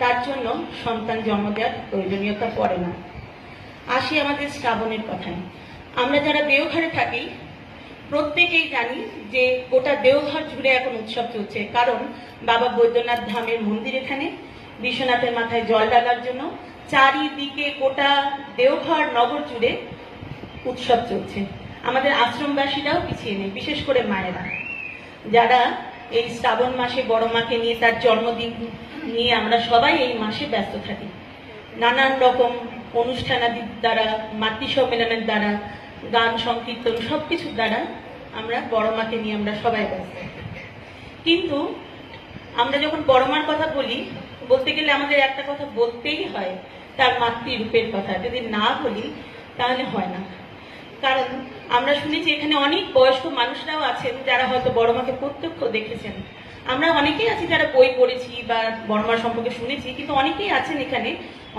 তার জন্য সন্তান জন্ম দেওয়ার প্রয়োজনীয়তা পড়ে না। আসি আমাদের শ্রাবণের কথায়। আমরা যারা দেওঘরে থাকি প্রত্যেকেই জানি যে গোটা দেওঘর জুড়ে এখন উৎসব চলছে, কারণ বাবা বৈদ্যনাথ ধামের মন্দির এখানে, বিশ্বনাথের মাথায় জল ঢালার জন্য চারিদিকে গোটা দেওঘর নগর জুড়ে উৎসব চলছে। আমাদের আশ্রমবাসীরাও পিছিয়ে নেই, বিশেষ করে মায়েরা যারা এই শ্রাবণ মাসে বড় মাকে নিয়ে, তার জন্মদিন নিয়ে আমরা সবাই এই মাসে ব্যস্ত থাকি। নানান রকম অনুষ্ঠানাদির দ্বারা, মাতৃ সম্মেলনের দ্বারা, গান সংকীর্তন সবকিছুর দ্বারা আমরা বড় মাকে নিয়ে আমরা সবাই ব্যস্ত। কিন্তু আমরা যখন বড় মার কথা বলতে গেলে আমাদের একটা কথা বলতেই হয়, তার মাতৃরূপের কথা। যদি না বলি তাহলে হয় না। কারণ আমরা শুনেছি এখানে অনেক বয়স্ক মানুষরাও আছেন যারা হয়তো বড় মাকে প্রত্যক্ষ দেখেছেন। আমরা অনেকেই আছি যারা বই পড়েছি বা বড় মার সম্পর্কে শুনেছি, কিন্তু অনেকেই আছেন এখানে,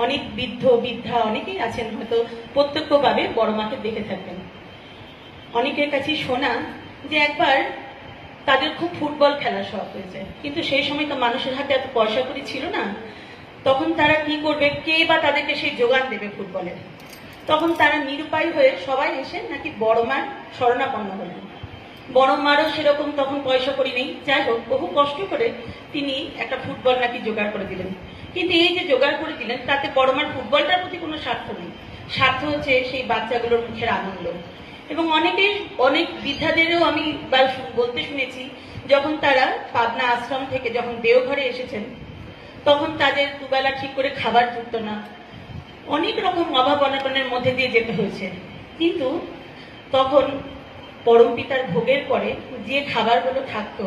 অনেক বৃদ্ধ বৃদ্ধা অনেকেই আছেন হয়তো প্রত্যক্ষভাবে বড় মাকে দেখে থাকবেন। অনেকের কাছে শোনা যে একবার তাদের খুব ফুটবল খেলার শখ হয়েছে, কিন্তু সেই সময় তো মানুষের হাতে এত পয়সা কড়ি ছিল না। তখন তারা কি করবে, কে বা তাদেরকে সেই যোগান দেবে ফুটবলের? তখন তারা নিরুপায় হয়ে সবাই এসে নাকি বড় মার শরণাপন্ন হলেন। বড় মারও সেরকম তখন পয়সা কড়ি নেই। যাই হোক, বহু কষ্ট করে তিনি একটা ফুটবল নাকি জোগাড় করে দিলেন। কিন্তু এই যে জোগাড় করে দিলেন, তাতে বড় মার ফুটবলটার প্রতি কোনো স্বার্থ নেই। স্বার্থ হচ্ছে সেই বাচ্চাগুলোর মুখের আনন্দ। এবং অনেক বৃদ্ধাদেরও আমি বলতে শুনেছি, যখন তারা পাবনা আশ্রম থেকে যখন দেওঘরে এসেছেন, তখন তাদের দুবেলা ঠিক করে খাবার জুটত না, অনেক রকম অভাব অনটনের মধ্যে দিয়ে যেতে হয়েছে। কিন্তু তখন পরম পিতার ভোগের পরে যে খাবারগুলো থাকতো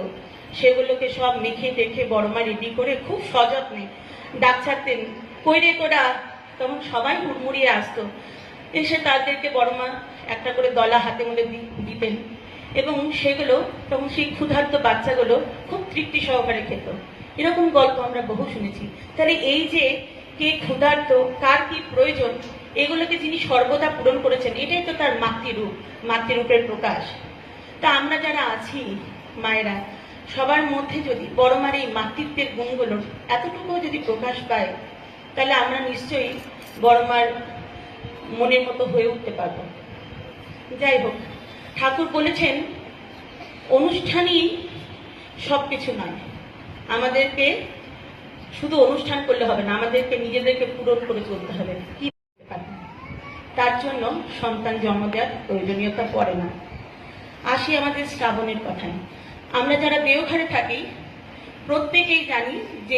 সেগুলোকে সব মেখে টেখে বড়মা রেডি করে খুব সযত্নে ডাক ছাড়তেন, কইরে তোরা। তখন সবাই হুড়মুড়িয়ে আসতো, এসে তাদেরকে বড়মা একটা করে দলা হাতে মধ্যে দিতেন, এবং সেগুলো তখন সেই ক্ষুধার্ত বাচ্চাগুলো খুব তৃপ্তি সহকারে খেত। এরকম গল্প আমরা বহু শুনেছি। তাহলে এই যে কে ক্ষুধার্ত, কার কি প্রয়োজন, এগুলোকে যিনি সর্বদা পূরণ করেছেন, এটাই তো তার মাতৃরূপের প্রকাশ। তা আমরা যারা আছি মায়েরা, সবার মধ্যে যদি বড় মার এই মাতৃত্বের গুণগুলোর এতটুকুও যদি প্রকাশ পায়, তাহলে আমরা নিশ্চয়ই বড় মার মনের মতো হয়ে উঠতে পারব। যাই হোক, ঠাকুর বলেছেন অনুষ্ঠানই সবকিছু নয়। আমাদেরকে শুধু অনুষ্ঠান করলে হবে না, আমাদেরকে নিজেদেরকে পূরণ করে চলতে হবে। কি তার জন্য সন্তান জন্ম দেওয়ার প্রয়োজনীয়তা পড়ে না। আসি আমাদের শ্রাবণের কথায়। আমরা যারা দেওঘরে থাকি প্রত্যেকেই জানি যে